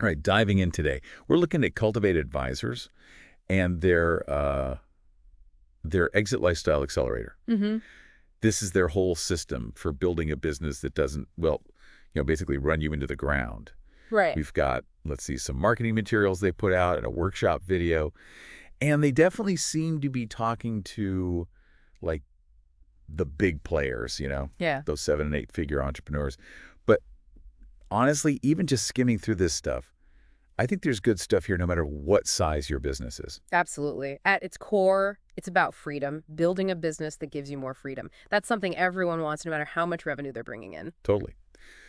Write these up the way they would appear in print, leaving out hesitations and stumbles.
All right, diving in today, we're looking at Cultivate Advisors and their Exit Lifestyle Accelerator. Mm-hmm. This is their whole system for building a business that doesn't, well, basically run you into the ground. Right. We've got, let's see, some marketing materials they put out and a workshop video. And they definitely seem to be talking to, like, the big players, Yeah. those 7- and 8-figure entrepreneurs. But honestly, even just skimming through this stuff, I think there's good stuff here no matter what size your business is. Absolutely. At its core, it's about freedom, building a business that gives you more freedom. That's something everyone wants, no matter how much revenue they're bringing in. Totally.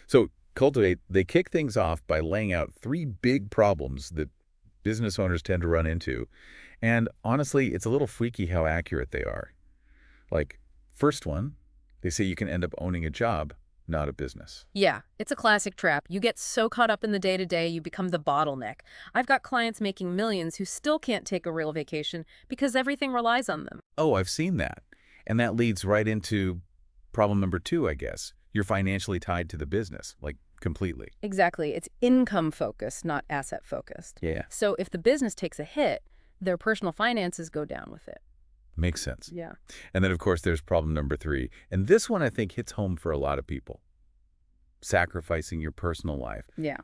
So Cultivate, they kick things off by laying out 3 big problems that business owners tend to run into. And honestly, it's a little freaky how accurate they are. Like, first one, they say you can end up owning a job, not a business. Yeah, it's a classic trap. You get so caught up in the day-to-day, you become the bottleneck. I've got clients making millions who still can't take a real vacation because everything relies on them. Oh, I've seen that. And that leads right into problem number 2, I guess. You're financially tied to the business, like completely. Exactly. It's income-focused, not asset-focused. Yeah. So if the business takes a hit, their personal finances go down with it. Makes sense. Yeah. And then, of course, there's problem number 3. And this one, I think, hits home for a lot of people. Sacrificing your personal life. Yeah.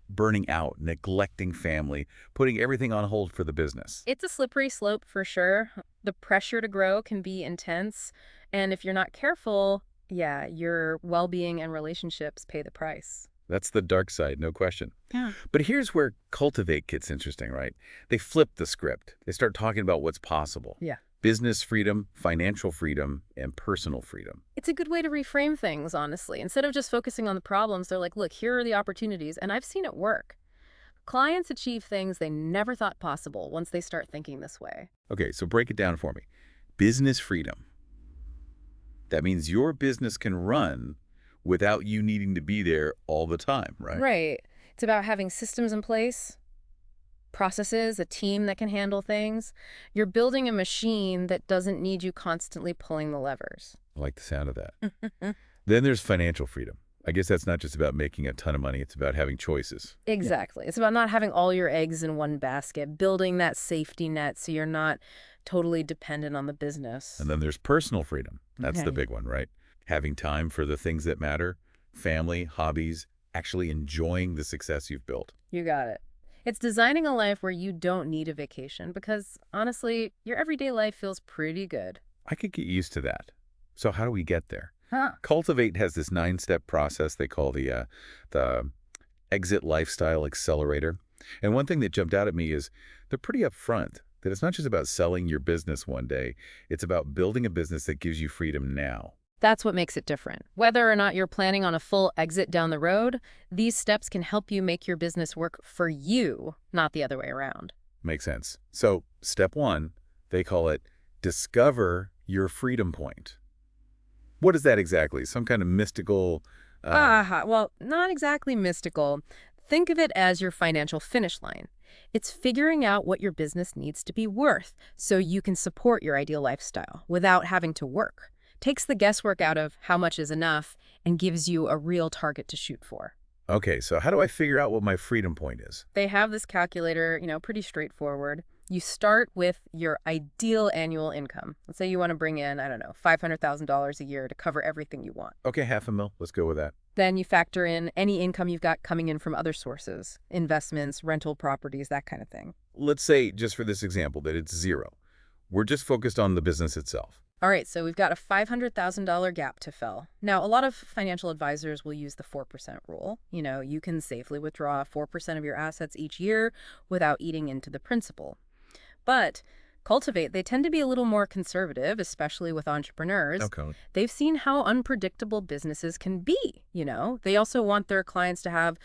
Burning out, neglecting family, putting everything on hold for the business. It's a slippery slope for sure. The pressure to grow can be intense. And if you're not careful, yeah, your well-being and relationships pay the price. That's the dark side, no question. Yeah. But here's where Cultivate gets interesting, right? They flip the script. They start talking about what's possible. Yeah. Business freedom, financial freedom, and personal freedom. It's a good way to reframe things, honestly. Instead of just focusing on the problems, they're like, look, here are the opportunities, and I've seen it work. Clients achieve things they never thought possible once they start thinking this way. Okay, so break it down for me. Business freedom. That means your business can run without you needing to be there all the time, right? Right. It's about having systems in place, processes, a team that can handle things. You're building a machine that doesn't need you constantly pulling the levers. I like the sound of that. Then there's financial freedom. I guess that's not just about making a ton of money. It's about having choices. Exactly. It's about not having all your eggs in one basket, building that safety net so you're not totally dependent on the business. And then there's personal freedom. That's the Okay. big one, right? Having time for the things that matter, family, hobbies, actually enjoying the success you've built. You got it. It's designing a life where you don't need a vacation because, honestly, your everyday life feels pretty good. I could get used to that. So how do we get there? Huh. Cultivate has this 9-step process they call the Exit Lifestyle Accelerator. And one thing that jumped out at me is they're pretty upfront that it's not just about selling your business one day. It's about building a business that gives you freedom now. That's what makes it different. Whether or not you're planning on a full exit down the road, these steps can help you make your business work for you, not the other way around. Makes sense. So step 1, they call it discover your freedom point. What is that exactly? Some kind of mystical... Well, not exactly mystical. Think of it as your financial finish line. It's figuring out what your business needs to be worth so you can support your ideal lifestyle without having to work. Takes the guesswork out of how much is enough and gives you a real target to shoot for. Okay, so how do I figure out what my freedom point is? They have this calculator, pretty straightforward. You start with your ideal annual income. Let's say you want to bring in, I don't know, $500,000 a year to cover everything you want. Okay, $500,000. Let's go with that. Then you factor in any income you've got coming in from other sources, investments, rental properties, that kind of thing. Let's say, just for this example, that it's 0. We're just focused on the business itself. All right, so we've got a $500,000 gap to fill. Now, a lot of financial advisors will use the 4% rule. You can safely withdraw 4% of your assets each year without eating into the principal. But Cultivate, they tend to be a little more conservative, especially with entrepreneurs. Okay. They've seen how unpredictable businesses can be, They also want their clients to have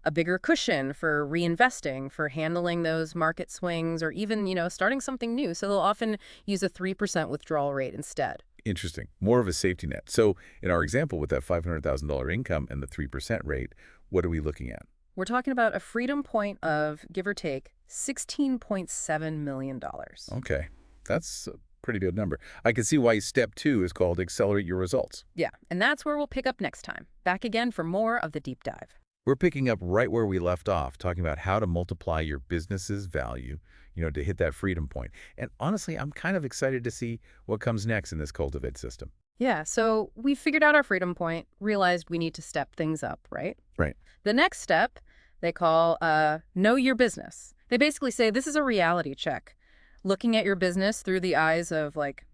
a bigger cushion for reinvesting, for handling those market swings, or even, starting something new. So they'll often use a 3% withdrawal rate instead. Interesting. More of a safety net. So in our example with that $500,000 income and the 3% rate, what are we looking at? We're talking about a freedom point of, give or take, $16.7 million. Okay, that's a pretty good number. I can see why step 2 is called Accelerate Your Results. Yeah, and that's where we'll pick up next time. Back again for more of the deep dive. We're picking up right where we left off, talking about how to multiply your business's value, to hit that freedom point. And honestly, I'm kind of excited to see what comes next in this Cultivate system. Yeah, so we figured out our freedom point, realized we need to step things up, right? Right. The next step they call know your business. They basically say this is a reality check, looking at your business through the eyes of like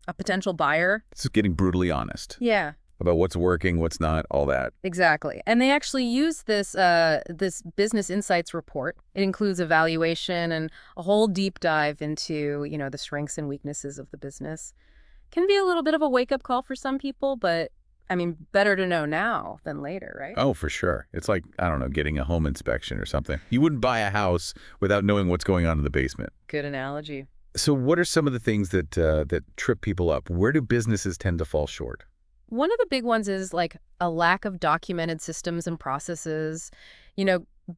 a potential buyer. It's getting brutally honest Yeah, about what's working, what's not, all that. exactly. And they actually use this this business insights report. It includes evaluation and a whole deep dive into, the strengths and weaknesses of the business. Can be a little bit of a wake-up call for some people, but I mean, better to know now than later, right? Oh, for sure. It's like, I don't know, getting a home inspection or something. You wouldn't buy a house without knowing what's going on in the basement. Good analogy. So what are some of the things that trip people up? Where do businesses tend to fall short? One of the big ones is like a lack of documented systems and processes.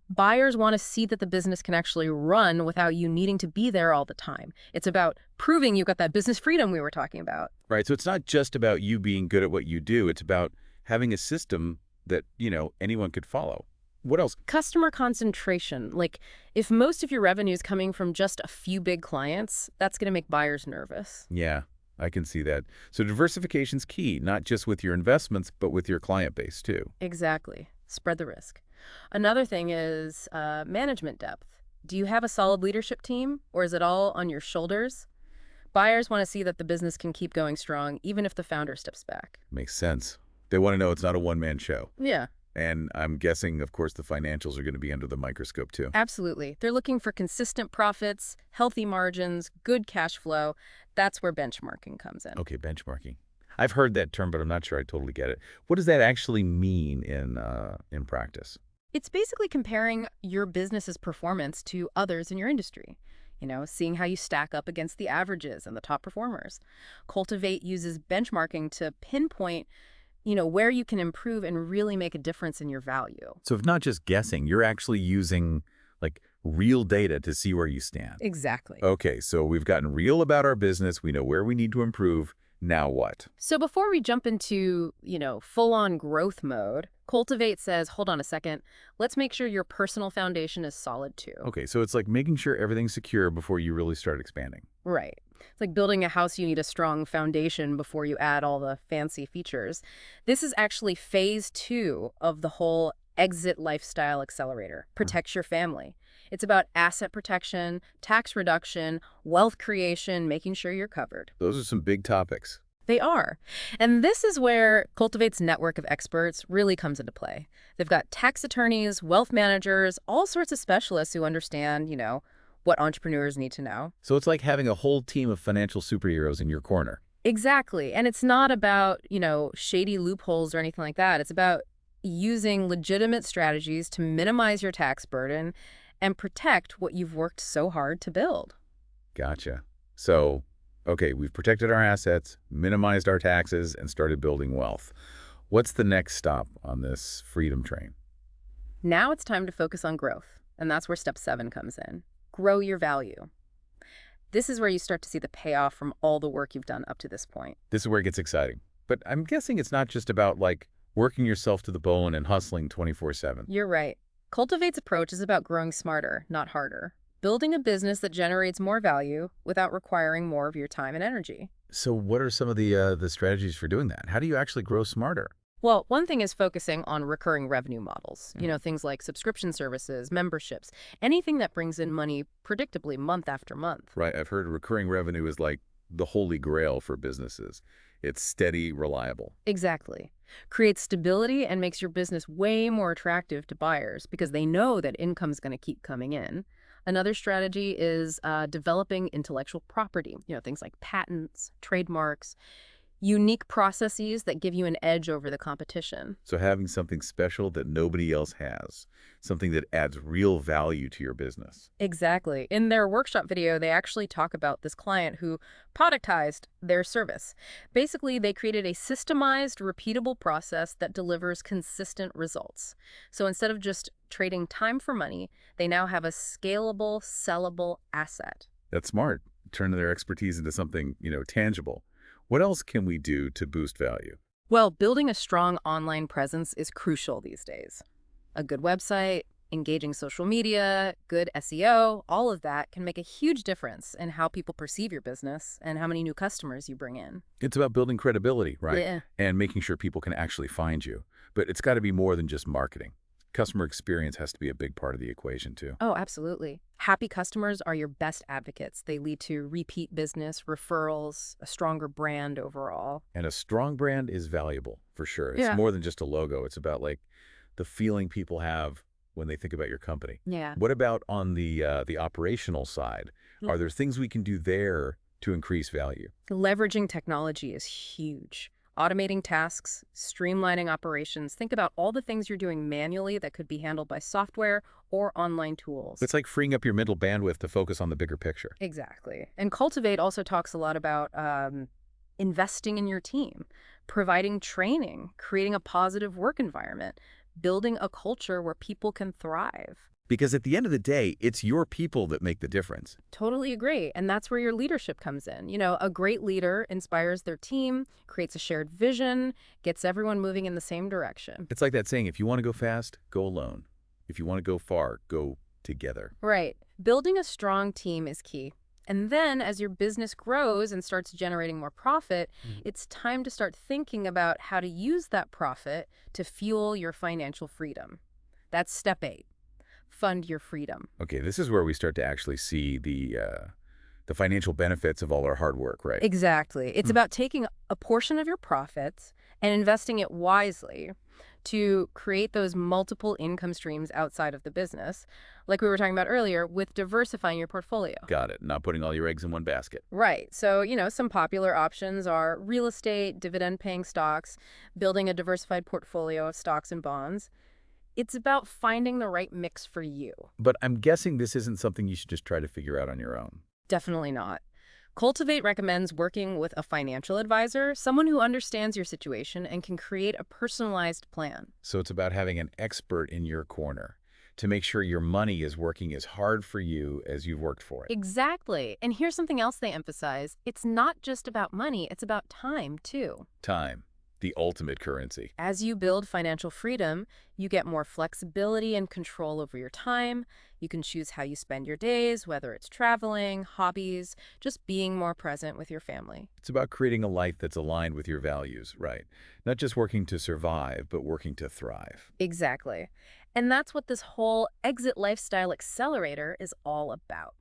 Buyers want to see that the business can actually run without you needing to be there all the time. It's about proving you've got that business freedom we were talking about. Right. So it's not just about you being good at what you do. It's about having a system that, anyone could follow. What else? Customer concentration. Like, if most of your revenue is coming from just a few big clients, that's going to make buyers nervous. Yeah, I can see that. So diversification's key, not just with your investments, but with your client base too. Exactly. Spread the risk. Another thing is management depth. Do you have a solid leadership team, or is it all on your shoulders? Buyers want to see that the business can keep going strong, even if the founder steps back. Makes sense. They want to know it's not a one-man show. Yeah, And I'm guessing, of course, the financials are going to be under the microscope too. absolutely. They're looking for consistent profits, healthy margins, good cash flow. That's where benchmarking comes in. Okay, benchmarking. I've heard that term, but I'm not sure I totally get it. What does that actually mean in practice? It's basically comparing your business's performance to others in your industry. Seeing how you stack up against the averages and the top performers. Cultivate uses benchmarking to pinpoint, where you can improve and really make a difference in your value. So if not just guessing, you're actually using like real data to see where you stand. Exactly. Okay, so we've gotten real about our business. We know where we need to improve. Now what? So before we jump into, full-on growth mode, Cultivate says, hold on a second, let's make sure your personal foundation is solid too. Okay, so it's like making sure everything's secure before you really start expanding. Right. It's like building a house, you need a strong foundation before you add all the fancy features. This is actually phase 2 of the whole exit lifestyle accelerator. Protect your family. It's about asset protection, tax reduction, wealth creation, making sure you're covered. Those are some big topics. They are. And this is where Cultivate's network of experts really comes into play. They've got tax attorneys, wealth managers, all sorts of specialists who understand, what entrepreneurs need to know. So it's like having a whole team of financial superheroes in your corner. Exactly. And it's not about, shady loopholes or anything like that. It's about using legitimate strategies to minimize your tax burden and protect what you've worked so hard to build. Gotcha. So, okay, we've protected our assets, minimized our taxes, and started building wealth. What's the next stop on this freedom train? Now it's time to focus on growth. And that's where step 7 comes in. Grow your value. This is where you start to see the payoff from all the work you've done up to this point. This is where it gets exciting. But I'm guessing it's not just about, like, working yourself to the bone and hustling 24/7. You're right. Cultivate's approach is about growing smarter, not harder. Building a business that generates more value without requiring more of your time and energy. So what are some of the strategies for doing that? How do you actually grow smarter? Well, one thing is focusing on recurring revenue models. Things like subscription services, memberships, anything that brings in money predictably month after month. Right. I've heard recurring revenue is like the holy grail for businesses. It's steady, reliable. Exactly. Creates stability and makes your business way more attractive to buyers because they know that income's going to keep coming in. Another strategy is developing intellectual property, things like patents, trademarks, unique processes that give you an edge over the competition. So having something special that nobody else has, something that adds real value to your business. Exactly. In their workshop video, they actually talk about this client who productized their service. Basically, they created a systemized, repeatable process that delivers consistent results. So instead of just trading time for money, they now have a scalable, sellable asset. That's smart. Turning their expertise into something, tangible. What else can we do to boost value? Well, building a strong online presence is crucial these days. A good website, engaging social media, good SEO, all of that can make a huge difference in how people perceive your business and how many new customers you bring in. It's about building credibility, right? Yeah. And making sure people can actually find you. But it's got to be more than just marketing. Customer experience has to be a big part of the equation, too. Oh, absolutely. Happy customers are your best advocates. They lead to repeat business, referrals, a stronger brand overall. And a strong brand is valuable, for sure. It's Yeah. more than just a logo. It's about, like, the feeling people have when they think about your company. Yeah. What about on the operational side? Are there things we can do there to increase value? Leveraging technology is huge. Automating tasks, streamlining operations. Think about all the things you're doing manually that could be handled by software or online tools. It's like freeing up your mental bandwidth to focus on the bigger picture. Exactly. And Cultivate also talks a lot about investing in your team, providing training, creating a positive work environment, building a culture where people can thrive. Because at the end of the day, it's your people that make the difference. Totally agree. And that's where your leadership comes in. You know, a great leader inspires their team, creates a shared vision, gets everyone moving in the same direction. It's like that saying, if you want to go fast, go alone. If you want to go far, go together. Right. Building a strong team is key. And then as your business grows and starts generating more profit, it's time to start thinking about how to use that profit to fuel your financial freedom. That's step 8. Fund your freedom. Okay, this is where we start to actually see the financial benefits of all our hard work, right? Exactly. It's about taking a portion of your profits and investing it wisely to create those multiple income streams outside of the business, like we were talking about earlier, with diversifying your portfolio. Got it. Not putting all your eggs in one basket. Right. So, you know, some popular options are real estate, dividend-paying stocks, building a diversified portfolio of stocks and bonds. It's about finding the right mix for you. But I'm guessing this isn't something you should just try to figure out on your own. Definitely not. Cultivate recommends working with a financial advisor, someone who understands your situation and can create a personalized plan. So it's about having an expert in your corner to make sure your money is working as hard for you as you've worked for it. Exactly. And here's something else they emphasize. It's not just about money, it's about time, too. Time, the ultimate currency. As you build financial freedom, you get more flexibility and control over your time. You can choose how you spend your days, whether it's traveling, hobbies, just being more present with your family. It's about creating a life that's aligned with your values, right? Not just working to survive, but working to thrive. Exactly. And that's what this whole Exit Lifestyle Accelerator is all about.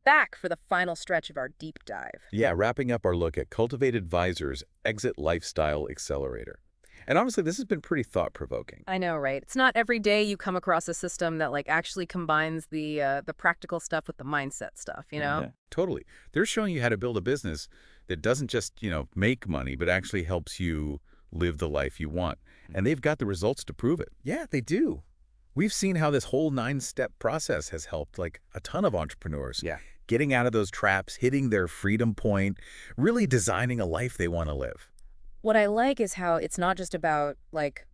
Back for the final stretch of our deep dive. Yeah, wrapping up our look at Cultivate Advisors' Exit Lifestyle Accelerator. And honestly, this has been pretty thought-provoking. I know, right? It's not every day you come across a system that like actually combines the practical stuff with the mindset stuff, you know? Yeah, totally. They're showing you how to build a business that doesn't just, make money, but actually helps you live the life you want. And they've got the results to prove it. Yeah, they do. We've seen how this whole 9-step process has helped like a ton of entrepreneurs. Yeah. Getting out of those traps, hitting their freedom point, really designing a life they want to live. What I like is how it's not just about like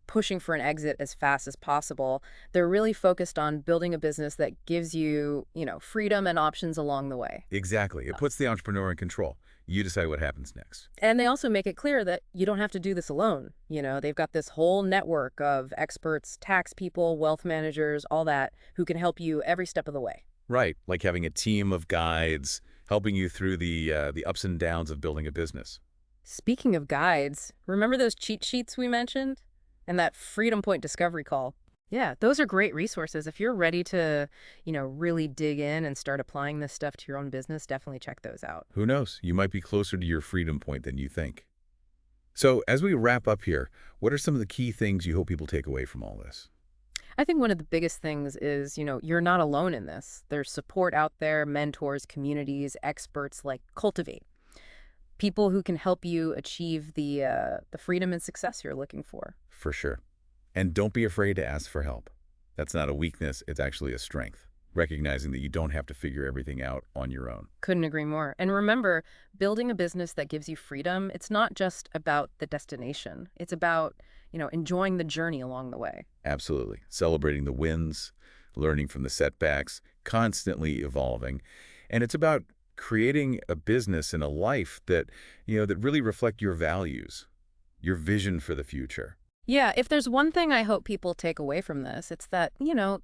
pushing for an exit as fast as possible. They're really focused on building a business that gives you, freedom and options along the way. Exactly. It puts the entrepreneur in control. You decide what happens next. And they also make it clear that you don't have to do this alone. They've got this whole network of experts, tax people, wealth managers, all that, who can help you every step of the way. Right, like having a team of guides helping you through the ups and downs of building a business. Speaking of guides, remember those cheat sheets we mentioned? And that Freedom Point discovery call? Yeah, those are great resources. If you're ready to, really dig in and start applying this stuff to your own business, definitely check those out. Who knows? You might be closer to your freedom point than you think. So as we wrap up here, what are some of the key things you hope people take away from all this? I think one of the biggest things is, you're not alone in this. There's support out there, mentors, communities, experts like Cultivate. People who can help you achieve the freedom and success you're looking for. For sure. And don't be afraid to ask for help. That's not a weakness, it's actually a strength. Recognizing that you don't have to figure everything out on your own. Couldn't agree more. And remember, building a business that gives you freedom, it's not just about the destination. It's about, enjoying the journey along the way. Absolutely. Celebrating the wins, learning from the setbacks, constantly evolving. And it's about creating a business and a life that, that really reflect your values, your vision for the future. Yeah, if there's one thing I hope people take away from this, it's that,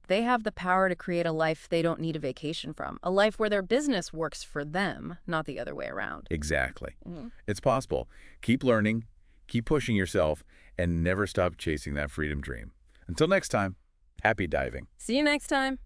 they have the power to create a life they don't need a vacation from, a life where their business works for them, not the other way around. Exactly. Mhm. It's possible. Keep learning, keep pushing yourself, and never stop chasing that freedom dream. Until next time, happy diving. See you next time.